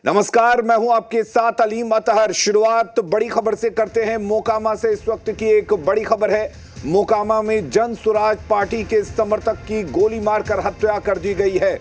नमस्कार, मैं हूं आपके साथ अलीम अतहर। शुरुआत बड़ी खबर से करते हैं। मोकामा से इस वक्त की एक बड़ी खबर है। मोकामा में जन सुराज पार्टी के समर्थक की गोली मारकर हत्या कर दी गई है।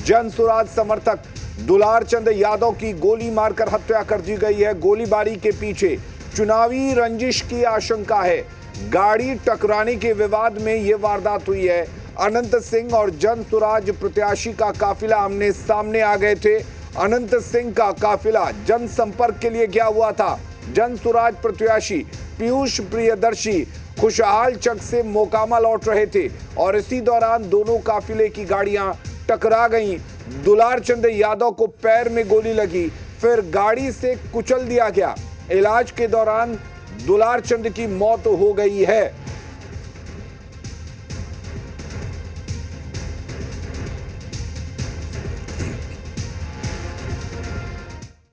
जन सुराज समर्थक दुलार चंद यादव की गोली मारकर हत्या कर दी गई है। गोलीबारी के पीछे चुनावी रंजिश की आशंका है। गाड़ी टकराने के विवाद में यह वारदात हुई है। अनंत सिंह और जन सुराज प्रत्याशी का काफिला आमने सामने आ गए थे। अनंत सिंह का काफिला जनसंपर्क के लिए गया हुआ था। जन सुराज प्रत्याशी पीयूष प्रियदर्शी खुशहाल चक से मोकामा लौट रहे थे और इसी दौरान दोनों काफिले की गाड़ियां टकरा गईं। दुलार चंद यादव को पैर में गोली लगी, फिर गाड़ी से कुचल दिया गया। इलाज के दौरान दुलार चंद की मौत हो गई है।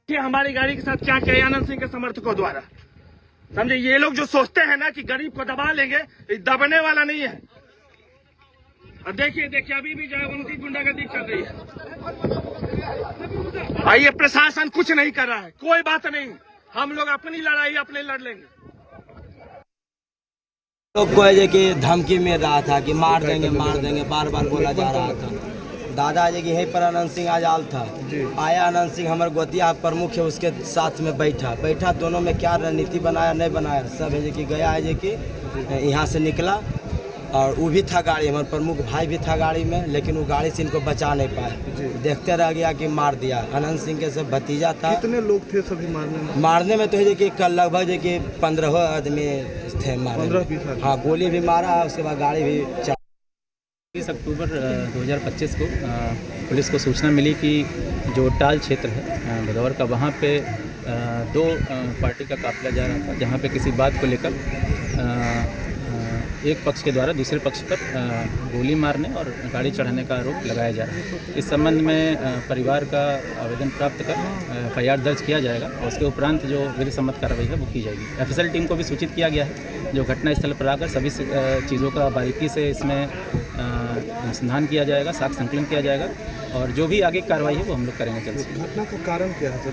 कि हमारी गाड़ी के साथ क्या किया आनंद सिंह के समर्थकों द्वारा। समझे, ये लोग जो सोचते हैं ना कि गरीब को दबा लेंगे, ये दबने वाला नहीं है। और देखिए अभी भी जो है उनकी गुंडागर्दी चल रही है। आइए, प्रशासन कुछ नहीं कर रहा है, कोई बात नहीं, हम लोग अपनी लड़ाई अपने लड़ लेंगे। लोग को है कि धमकी मिल रहा था कि मार देंगे बार बार बोला जा रहा था। दादा जी की यहीं पर अनंत सिंह आज आल था। आया अनंत सिंह हमारे गोतिया प्रमुख है, उसके साथ में बैठा दोनों में क्या रणनीति बनाया नहीं बनाया सब है कि गया है कि यहाँ से निकला और वो भी था गाड़ी, हमारे प्रमुख भाई भी था गाड़ी में, लेकिन वो गाड़ी से इनको बचा नहीं पाए। देखते रह गया कि मार दिया। अनंत सिंह के सब भतीजा था। कितने लोग थे सभी मारने में तो है कि कल लगभग है कि 15 आदमी थे मारने। हाँ, गोली भी मारा, उसके बाद गाड़ी भी। 30 अक्टूबर 2025 को पुलिस को सूचना मिली कि जो टाल क्षेत्र है भदौर का, वहाँ पे दो पार्टी का काफिला जा रहा था, जहाँ पे किसी बात को लेकर एक पक्ष के द्वारा दूसरे पक्ष पर गोली मारने और गाड़ी चढ़ाने का आरोप लगाया जा रहा है। इस संबंध में परिवार का आवेदन प्राप्त कर FIR दर्ज किया जाएगा और उसके उपरांत जो विधि सम्मत कार्रवाई है वो की जाएगी। FSL टीम को भी सूचित किया गया है, जो घटनास्थल पर आकर सभी चीज़ों का बारीकी से इसमें अनुसंधान किया जाएगा, साक्ष्य संकलन किया जाएगा और जो भी आगे कार्रवाई है वो हम लोग करेंगे जल्द से। घटना का कारण क्या है सर?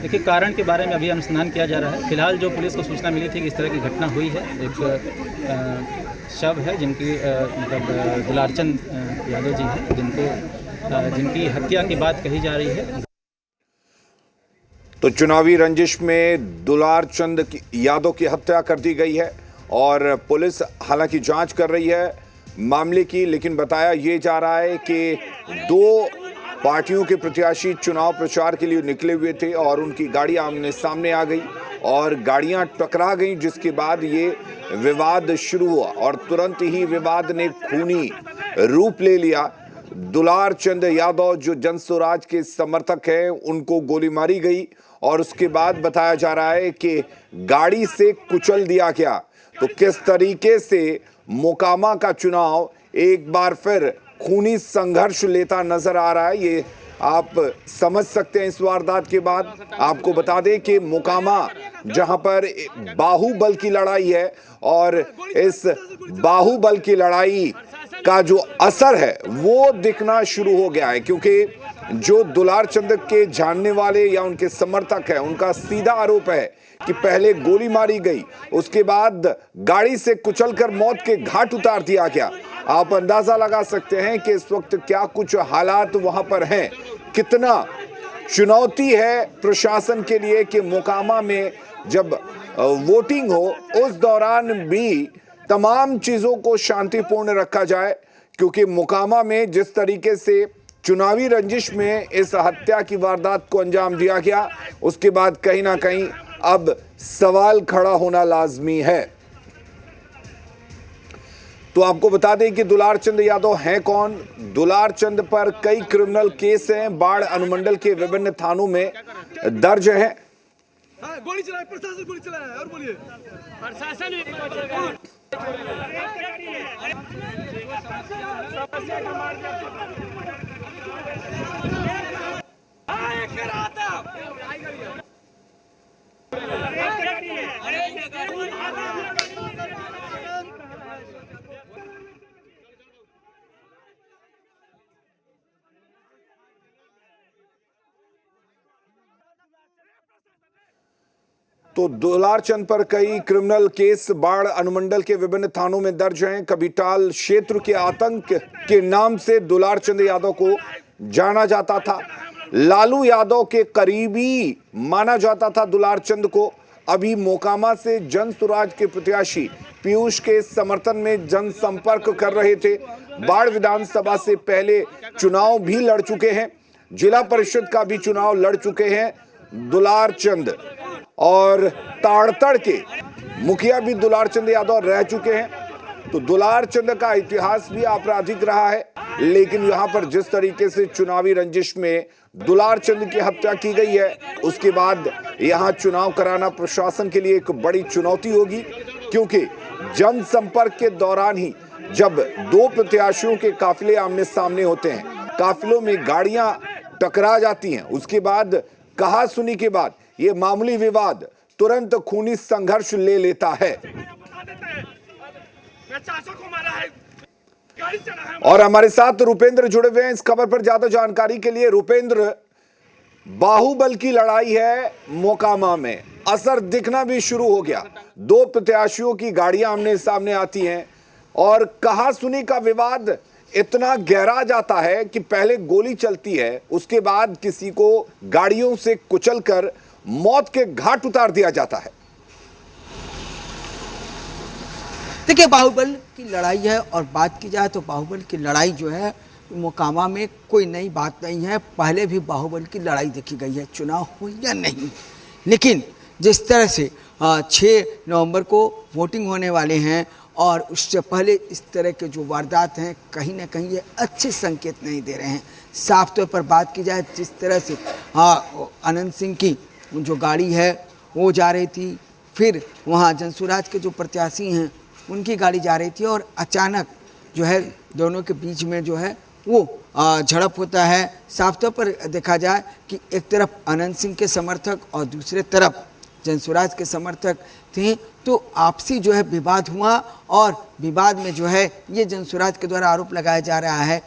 देखिए, कारण के बारे में अभी अनुसंधान किया जा रहा है। फिलहाल जो पुलिस को सूचना मिली थी कि इस तरह की घटना हुई है, एक शव है जिनकी मतलब दुलारचंद यादव जी हैं, जिनकी हत्या की बात कही जा रही है। तो चुनावी रंजिश में दुलार चंद यादव की हत्या कर दी गई है और पुलिस हालांकि जांच कर रही है मामले की, लेकिन बताया ये जा रहा है कि दो पार्टियों के प्रत्याशी चुनाव प्रचार के लिए निकले हुए थे और उनकी गाड़ी आमने सामने आ गई और गाड़ियां टकरा गईं, जिसके बाद ये विवाद शुरू हुआ और तुरंत ही विवाद ने खूनी रूप ले लिया। दुलार चंद यादव जो जन सुराज के समर्थक हैं, उनको गोली मारी गई और उसके बाद बताया जा रहा है कि गाड़ी से कुचल दिया गया। तो किस तरीके से मोकामा का चुनाव एक बार फिर खूनी संघर्ष लेता नजर आ रहा है, ये आप समझ सकते हैं इस वारदात के बाद। आपको बता दें कि मोकामा जहां पर बाहुबल की लड़ाई है और इस बाहुबल की लड़ाई का जो असर है वो दिखना शुरू हो गया है, क्योंकि जो दुलार चंद के जानने वाले या उनके समर्थक हैं, उनका सीधा आरोप है कि पहले गोली मारी गई, उसके बाद गाड़ी से कुचलकर मौत के घाट उतार दिया गया। आप अंदाजा लगा सकते हैं कि इस वक्त क्या कुछ हालात वहां पर हैं। कितना चुनौती है प्रशासन के लिए कि मोकामा में जब वोटिंग हो उस दौरान भी तमाम चीजों को शांतिपूर्ण रखा जाए, क्योंकि मोकामा में जिस तरीके से चुनावी रंजिश में इस हत्या की वारदात को अंजाम दिया गया, उसके बाद कहीं ना कहीं अब सवाल खड़ा होना लाजमी है। तो आपको बता दें कि दुलार चंद यादव हैं कौन। दुलार चंद पर कई क्रिमिनल केस हैं, बाढ़ अनुमंडल के विभिन्न थानों में दर्ज हैं। गोली चलाए, प्रशासन गोली चलाया और बोलिए प्रशासन तो दुलारचंद पर कई क्रिमिनल केस बाढ़ अनुमंडल के विभिन्न थानों में दर्ज हैं। कबीटाल क्षेत्र के आतंक के नाम से दुलारचंद यादव को जाना जाता था। लालू यादव के करीबी माना जाता था दुलारचंद को। अभी मोकामा से जन सुराज के प्रत्याशी पीयूष के समर्थन में जनसंपर्क कर रहे थे। बाढ़ विधानसभा से पहले चुनाव भी लड़ चुके हैं, जिला परिषद का भी चुनाव लड़ चुके हैं दुलारचंद, और ताड़तड़ के मुखिया भी दुलारचंद यादव रह चुके हैं। तो दुलारचंद का इतिहास भी आपराधिक रहा है, लेकिन यहां पर जिस तरीके से चुनावी रंजिश में दुलारचंद की हत्या की गई है, उसके बाद यहां चुनाव कराना प्रशासन के लिए एक बड़ी चुनौती होगी, क्योंकि जनसंपर्क के दौरान ही जब दो प्रत्याशियों के काफिले आमने सामने होते हैं, काफिलों में गाड़ियां टकरा जाती हैं, उसके बाद कहा सुनी के बाद ये मामूली विवाद तुरंत खूनी संघर्ष ले लेता है। और हमारे साथ रुपेंद्र जुड़े हुए हैं इस खबर पर ज्यादा जानकारी के लिए। रुपेंद्र, बाहुबल की लड़ाई है मोकामा में, असर दिखना भी शुरू हो गया। दो प्रत्याशियों की गाड़ियां आमने सामने आती हैं और कहा सुनी का विवाद इतना गहरा जाता है कि पहले गोली चलती है, उसके बाद किसी को गाड़ियों से कुचलकर मौत के घाट उतार दिया जाता है। देखिए, बाहुबल की लड़ाई है और बात की जाए तो बाहुबल की लड़ाई जो है मोकामा में कोई नई बात नहीं है। पहले भी बाहुबल की लड़ाई देखी गई है, चुनाव हो या नहीं। लेकिन जिस तरह से 6 नवंबर को वोटिंग होने वाले हैं और उससे पहले इस तरह के जो वारदात हैं, कहीं ना कहीं ये अच्छे संकेत नहीं दे रहे हैं। साफ तौर पर बात की जाए, जिस तरह से अनंत सिंह की जो गाड़ी है वो जा रही थी, फिर वहाँ जनसुराज के जो प्रत्याशी हैं उनकी गाड़ी जा रही थी, और अचानक जो है दोनों के बीच में जो है वो झड़प होता है। साफ तौर पर देखा जाए कि एक तरफ अनंत सिंह के समर्थक और दूसरे तरफ जनसुराज के समर्थक थे, तो आपसी जो है विवाद हुआ, और विवाद में जो है ये जनसुराज के द्वारा आरोप लगाया जा रहा है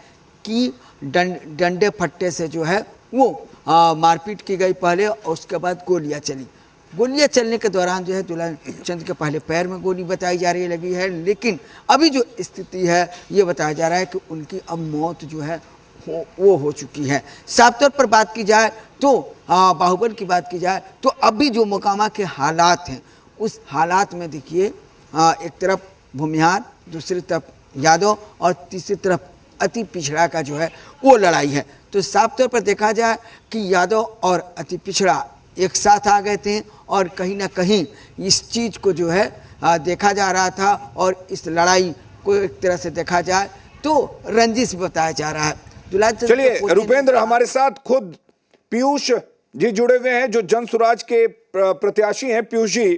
कि डंडे फट्टे से जो है वो मारपीट की गई पहले, और उसके बाद गोलियां चली। गोलियां चलने के दौरान जो है दुलारचंद के पहले पैर में गोली बताई जा रही लगी है, लेकिन अभी जो स्थिति है ये बताया जा रहा है कि उनकी अब मौत जो है वो हो चुकी है। साफ तौर पर बात की जाए तो बाहुबल की बात की जाए तो अभी जो मोकामा के हालात हैं, उस हालात में देखिए एक तरफ भूमिहार, दूसरी तरफ यादव और तीसरी तरफ अति पिछड़ा का जो है वो लड़ाई है। तो साफ तौर पर देखा जाए कि यादव और अति पिछड़ा एक साथ आ गए थे, और कहीं ना कहीं इस चीज़ को जो है देखा जा रहा था, और इस लड़ाई को एक तरह से देखा जाए तो रंजिश बताया जा रहा है। चलिए रुपेंद्र, हमारे साथ खुद पीयूष जी जुड़े हुए हैं जो जनसुराज के प्रत्याशी हैं। पीयूष जी,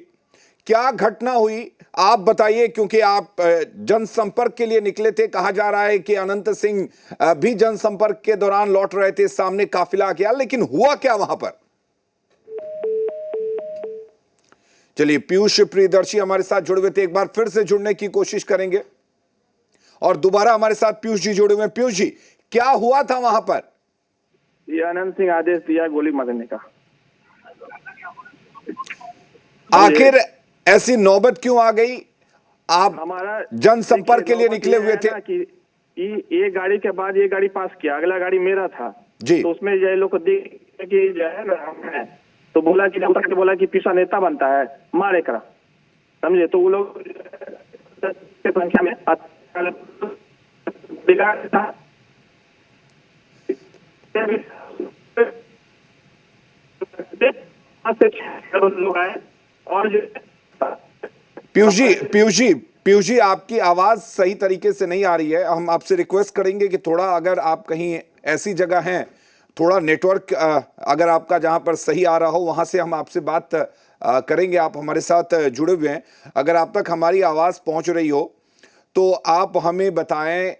क्या घटना हुई आप बताइए, क्योंकि आप जनसंपर्क के लिए निकले थे। कहा जा रहा है कि अनंत सिंह भी जनसंपर्क के दौरान लौट रहे थे, सामने काफिला आ गया, लेकिन हुआ क्या वहां पर? चलिए, पीयूष प्रियदर्शी हमारे साथ जुड़े हुए थे, एक बार फिर से जुड़ने की कोशिश करेंगे। और दोबारा हमारे साथ पीयूष जी जुड़े हुए हैं। पीयूष जी, क्या हुआ था वहां पर? ये अनंत सिंह आदेश दिया गोली मारने का। आखिर ऐसी नौबत क्यों आ गई? आप हमारा जनसंपर्क के लिए निकले हुए थे कि ये गाड़ी के बाद ये गाड़ी पास किया, अगला गाड़ी मेरा था जी। तो उसमें ये लोग को देख कि जो है ना, तो बोला कि पीछा नेता बनता है, मारे करा, समझे। तो वो लोग संख्या में बिगाड़ था। लोग आए और पीयूष जी, आपकी आवाज सही तरीके से नहीं आ रही है। हम आपसे रिक्वेस्ट करेंगे कि थोड़ा, अगर आप कहीं ऐसी जगह हैं, थोड़ा नेटवर्क अगर आपका जहां पर सही आ रहा हो वहां से हम आपसे बात करेंगे। आप हमारे साथ जुड़े हुए हैं, अगर आप तक हमारी आवाज पहुंच रही हो तो आप हमें बताएं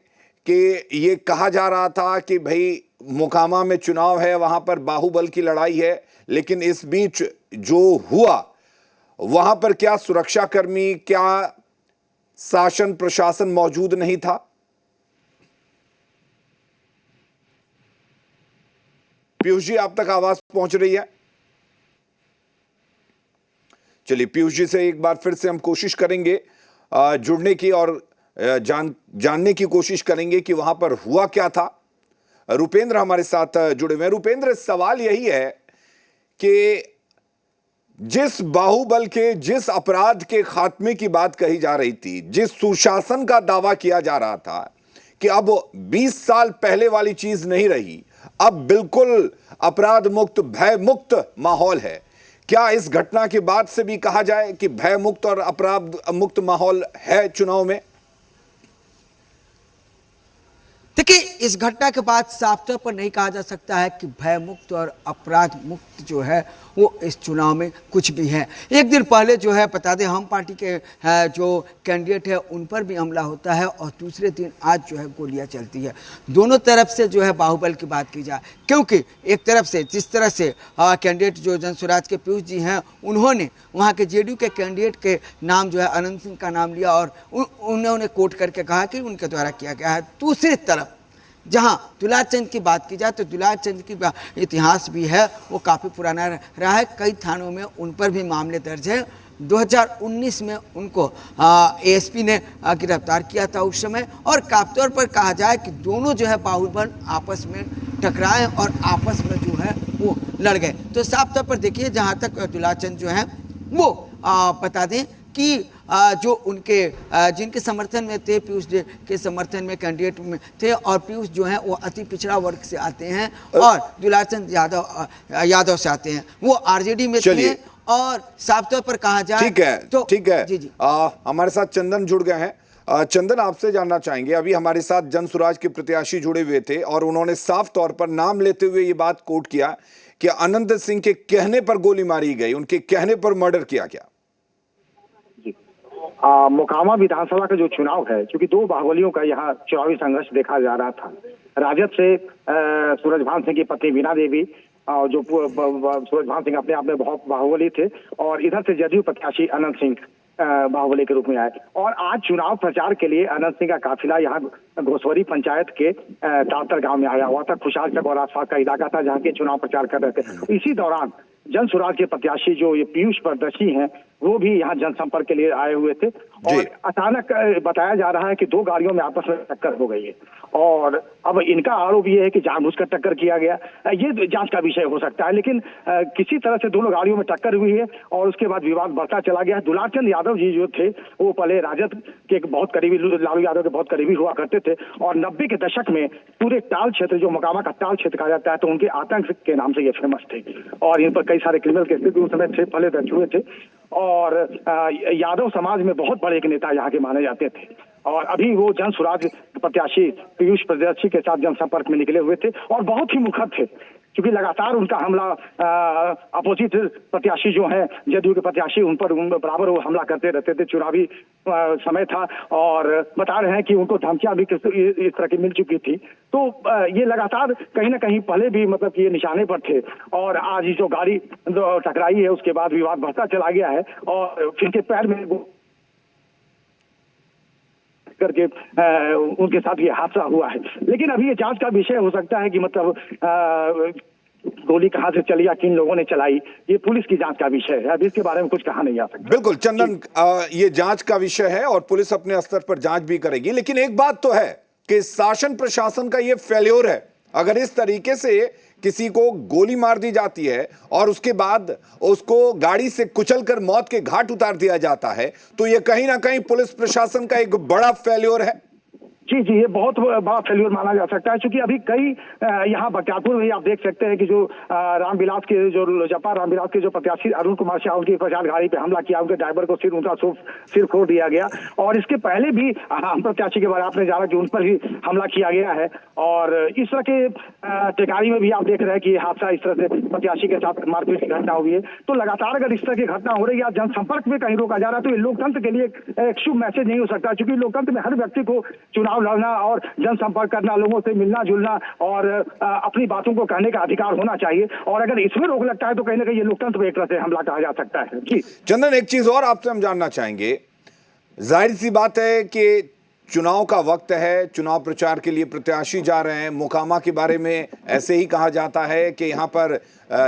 कि ये कहा जा रहा था कि भाई मोकामा में चुनाव है, वहां पर बाहुबल की लड़ाई है, लेकिन इस बीच जो हुआ वहां पर क्या सुरक्षाकर्मी, क्या शासन प्रशासन मौजूद नहीं था? पीयूष जी, आप तक आवाज पहुंच रही है? चलिए पीयूष जी से एक बार फिर से हम कोशिश करेंगे जुड़ने की और जानने की कोशिश करेंगे कि वहां पर हुआ क्या था। रुपेंद्र हमारे साथ जुड़े हुए हैं। रुपेंद्र, सवाल यही है कि जिस बाहुबल के, जिस अपराध के खात्मे की बात कही जा रही थी, जिस सुशासन का दावा किया जा रहा था कि अब 20 साल पहले वाली चीज नहीं रही, अब बिल्कुल अपराध मुक्त, भय मुक्त माहौल है, क्या इस घटना के बाद से भी कहा जाए कि भय मुक्त और अपराध मुक्त माहौल है चुनाव में? देखिए, इस घटना के बाद साफ तौर पर नहीं कहा जा सकता है कि भय मुक्त और अपराध मुक्त जो है वो इस चुनाव में कुछ भी है। एक दिन पहले जो है बता दें, हम पार्टी के जो कैंडिडेट है उन पर भी हमला होता है और दूसरे दिन आज जो है गोलियां चलती है। दोनों तरफ से जो है बाहुबल की बात की जाए, क्योंकि एक तरफ से जिस तरह से कैंडिडेट जो जन स्वराज के पीयूष जी हैं, उन्होंने वहाँ के जेडीयू के कैंडिडेट के नाम जो है अनंत सिंह का नाम लिया और उन्होंने कोट करके कहा कि उनके द्वारा किया गया है। दूसरी तरफ जहां दुलार चंद की बात की जाए तो दुलार चंद की इतिहास भी है, वो काफ़ी पुराना रहा है। कई थानों में उन पर भी मामले दर्ज है। 2019 में उनको एएसपी ने गिरफ्तार किया था उस समय, और काफ तौर पर कहा जाए कि दोनों जो है बाहुबल आपस में टकराए और आपस में जो है वो लड़ गए। तो साफ तौर पर देखिए, जहाँ तक दुलार चंद जो है वो बता दें कि जो उनके जिनके समर्थन में थे, पीयूष के समर्थन में कैंडिडेट में थे, और पीयूष जो हैं वो अति पिछड़ा वर्ग से आते हैं और दुलारचंद यादव से आते हैं, वो आरजेडी में थे। और साफ तौर पर कहा जाए ठीक है तो ठीक है जी जी हमारे साथ चंदन जुड़ गए हैं। चंदन, आपसे जानना चाहेंगे, अभी हमारे साथ जन स्वराज के प्रत्याशी जुड़े हुए थे और उन्होंने साफ तौर पर नाम लेते हुए ये बात कोट किया कि अनंत सिंह के कहने पर गोली मारी गई, उनके कहने पर मर्डर किया गया। मोकामा विधानसभा का जो चुनाव है, क्योंकि दो बाहुबलियों का यहाँ चुनावी संघर्ष देखा जा रहा था। राजद से सूरजभान सिंह की पत्नी वीणा देवी, जो सूरजभान सिंह अपने आप में बहुत बाहुबली थे, और इधर से जदयू प्रत्याशी अनंत सिंह बाहुबली के रूप में आए। और आज चुनाव प्रचार के लिए अनंत सिंह का काफिला यहाँ घोसवरी पंचायत के तातर गांव में आया हुआ था। खुशहाल चक और आसपास का इलाका था जहाँ के चुनाव प्रचार कर रहे थे। इसी दौरान जन स्वराज के प्रत्याशी जो ये पीयूष प्रदर्शी हैं, वो भी यहाँ जनसंपर्क के लिए आए हुए थे, और अचानक बताया जा रहा है कि दो गाड़ियों में आपस में टक्कर हो गई है। और अब इनका आरोप ये है कि जानबूझकर टक्कर किया गया। ये जांच का विषय हो सकता है, लेकिन किसी तरह से दोनों गाड़ियों में टक्कर हुई है और उसके बाद विवाद बढ़ता चला गया। दुलारचंद यादव जी जो थे वो पहले राजद के बहुत करीबी, लालू यादव के बहुत करीबी हुआ करते थे, और 90 के दशक में पूरे टाल क्षेत्र, जो मोकामा का टाल क्षेत्र कहा जाता है, तो उनके आतंक के नाम से ये फेमस थे। और इन पर कई सारे क्रिमिनल केसेस भी उस समय थे, पहले दर्ज हुए थे। और यादव समाज में बहुत बड़े एक नेता यहाँ के माने जाते थे। और अभी वो जन स्वराज प्रत्याशी पीयूष प्रदर्शी के साथ जनसंपर्क में निकले हुए थे और बहुत ही मुखर थे, क्योंकि लगातार उनका हमला अपोजिट प्रत्याशी जो हैं, जदयू के प्रत्याशी, उन पर बराबर वो हमला करते रहते थे। चुनावी समय था और बता रहे हैं कि उनको धमकियां भी इस तरह की मिल चुकी थी। तो ये लगातार कहीं ना कहीं पहले भी मतलब कि ये निशाने पर थे, और आज जो गाड़ी टकराई है उसके बाद विवाद बढ़ता चला गया है और फिर के पैर में करके उनके साथ ये हादसा हुआ है। लेकिन अभी ये जांच का विषय हो सकता है कि मतलब गोली कहां से चली या किन लोगों ने चलाई, ये पुलिस की जांच का विषय है। अभी इसके बारे में कुछ कहा नहीं जा सकता। बिल्कुल चंदन, ये जांच का विषय है और पुलिस अपने स्तर पर जांच भी करेगी। लेकिन एक बात तो है कि शासन प्रशासन का ये फेल्योर है। अगर इस तरीके से किसी को गोली मार दी जाती है और उसके बाद उसको गाड़ी से कुचलकर मौत के घाट उतार दिया जाता है, तो ये कहीं ना कहीं पुलिस प्रशासन का एक बड़ा फेल्योर है। जी जी, ये बहुत बड़ा फेल्योर माना जा सकता है, क्योंकि अभी कई यहाँ बख्तियारपुर में आप देख सकते हैं कि जो रामविलास के जो जपा रामविलास के जो प्रत्याशी अरुण कुमार शाह, उनकी प्रचार गाड़ी पे हमला किया, उनके ड्राइवर को उनका सिर फोड़ दिया गया। और इसके पहले भी हम प्रत्याशी के बारे में आपने जाना कि उन पर भी हमला किया गया है। और इस तरह के टेकारी में भी आप देख रहे हैं कि हादसा इस तरह से प्रत्याशी के साथ मारपीट की घटना हुई है। तो लगातार अगर इस तरह की घटना हो रही है या जनसंपर्क में कहीं रोका जा रहा है, तो ये लोकतंत्र के लिए एक शुभ मैसेज नहीं हो सकता, क्योंकि लोकतंत्र में हर व्यक्ति को चुनाव लड़ना और जनसंपर्क करना, लोगों से मिलना जुलना और अपनी बातों को कहने का अधिकार होना चाहिए। और अगर इसमें रोक लगता है तो कहीं ना कहीं ये लोकतंत्र में एक तरह से हमला कहा जा सकता है। जी चंदन, एक चीज और आपसे हम जानना चाहेंगे। जाहिर सी बात है कि चुनाव का वक्त है, चुनाव प्रचार के लिए प्रत्याशी जा रहे हैं। मोकामा के बारे में ऐसे ही कहा जाता है कि यहाँ पर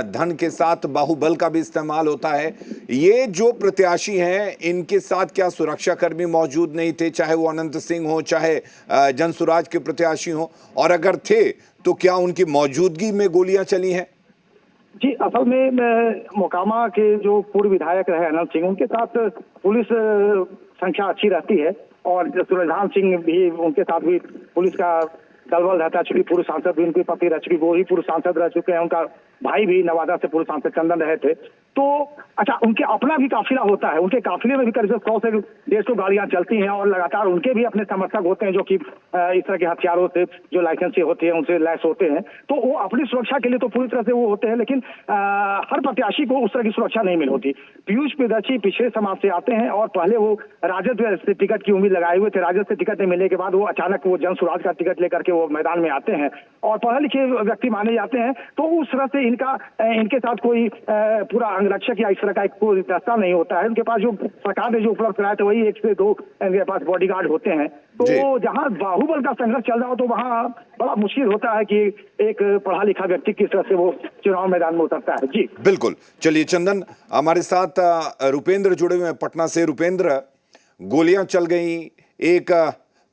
धन के साथ बाहुबल का भी इस्तेमाल होता है। ये जो प्रत्याशी हैं, इनके साथ क्या सुरक्षाकर्मी मौजूद नहीं थे, चाहे वो अनंत सिंह हो, चाहे जनसुराज के प्रत्याशी हो, और अगर थे तो क्या उनकी मौजूदगी में गोलियां चली हैं? जी, असल में मोकामा के जो पूर्व विधायक रहे अनंत सिंह, उनके साथ पुलिस संख्या अच्छी रहती है और सूरजभान सिंह भी, उनके साथ भी पुलिस का दलबल रहता है। चूंकि पूर्व सांसद भी उनके पति रह चुकी, वो ही पूर्व सांसद रह चुके हैं। उनका भाई भी नवादा से पूर्व सांसद चंदन रहे थे। तो अच्छा, उनके अपना भी काफिला होता है, उनके काफिले में भी करीब 100 से 150 गाड़ियां चलती हैं और लगातार उनके भी अपने समर्थक होते हैं जो कि इस तरह के हथियारों से, जो लाइसेंस से होते हैं, उनसे लैस होते हैं। तो वो अपनी सुरक्षा के लिए तो पूरी तरह से वो होते हैं, लेकिन हर प्रत्याशी को उस तरह की सुरक्षा नहीं मिल होती। पीयूष प्रियदर्शी पिछड़े समाज से आते हैं और पहले वो राजद से टिकट की उम्मीद लगाए हुए थे। राजद से टिकट नहीं मिलने के बाद वो अचानक वो जनसुराज का टिकट लेकर के वो मैदान में आते हैं और पढ़े लिखे व्यक्ति माने जाते हैं। तो उस तरह से इनके साथ कोई पूरा अंगरक्षक या इस तरह का कोई रास्ता नहीं होता है। उनके पास जो सरकार ने जो उपलब्ध कराया था वही 1 से 2 इनके पास बॉडीगार्ड होते हैं। तो जहां बाहुबल का संघर्ष चल रहा हो तो वहां बड़ा मुश्किल होता है कि एक पढ़ा लिखा व्यक्ति किस तरह से वो चुनाव मैदान में उतरता है। जी बिल्कुल। चलिए चंदन, हमारे साथ रुपेंद्र जुड़े हुए हैं पटना से। रुपेंद्र, गोलियां चल गई, एक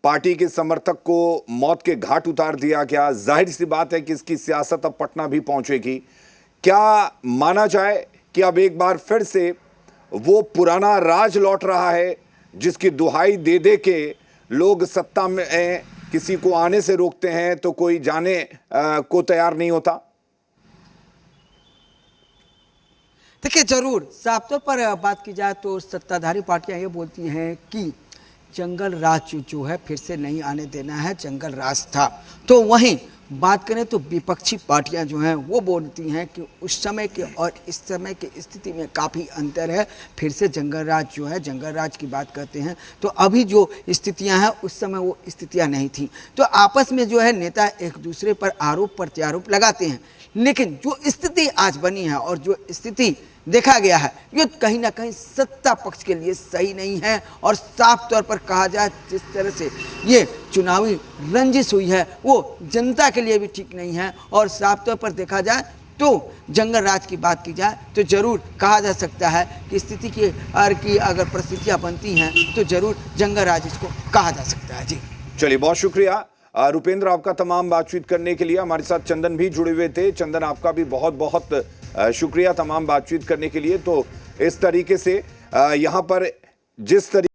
पार्टी के समर्थक को मौत के घाट उतार दिया गया। जाहिर सी बात है कि इसकी सियासत अब पटना भी पहुंचेगी। क्या माना जाए कि अब एक बार फिर से वो पुराना राज लौट रहा है जिसकी दुहाई दे दे के लोग सत्ता में किसी को आने से रोकते हैं तो कोई जाने को तैयार नहीं होता? देखिए, जरूर साफ तौर पर बात की जाए तो सत्ताधारी पार्टियां ये बोलती हैं कि जंगल राज जो है फिर से नहीं आने देना है, जंगल राज था। तो वहीं बात करें तो विपक्षी पार्टियां जो हैं वो बोलती हैं कि उस समय के और इस समय की स्थिति में काफ़ी अंतर है। फिर से जंगल राज जो है, जंगल राज की बात करते हैं तो अभी जो स्थितियां हैं उस समय वो स्थितियां नहीं थी। तो आपस में जो है नेता एक दूसरे पर आरोप प्रत्यारोप लगाते हैं, लेकिन जो स्थिति आज बनी है और जो स्थिति देखा गया है ये कहीं ना कहीं सत्ता पक्ष के लिए सही नहीं है। और साफ तौर पर कहा जाए जिस तरह से ये चुनावी रंजिश हुई है वो जनता के लिए भी ठीक नहीं है। और साफ तौर पर देखा जाए तो जंगल राज की बात की जाए तो जरूर कहा जा सकता है कि स्थिति की अगर परिस्थितियां बनती हैं तो जरूर जंगल राज इसको कहा जा सकता है। जी चलिए, बहुत शुक्रिया रुपेंद्र आपका तमाम बातचीत करने के लिए। हमारे साथ चंदन भी जुड़े हुए थे। चंदन, आपका भी बहुत बहुत शुक्रिया तमाम बातचीत करने के लिए। तो इस तरीके से यहाँ पर जिस तरीके